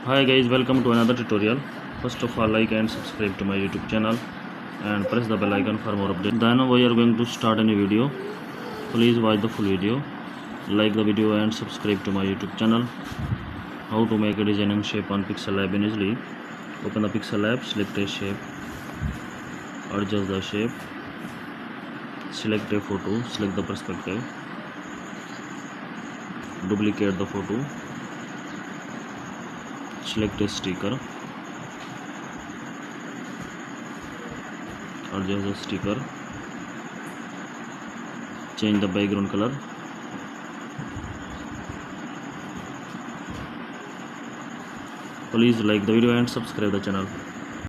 Hi guys, welcome to another tutorial. First of all, like and subscribe to my YouTube channel and press the bell icon for more updates. Then we are going to start a new video. Please watch the full video, like the video and subscribe to my YouTube channel. How to make a designing shape on Pixel Lab easily. Open the Pixel Lab, select a shape, adjust the shape, select a photo, select the perspective, duplicate the photo, select a sticker, adjust the sticker, change the background color, please like the video and subscribe the channel.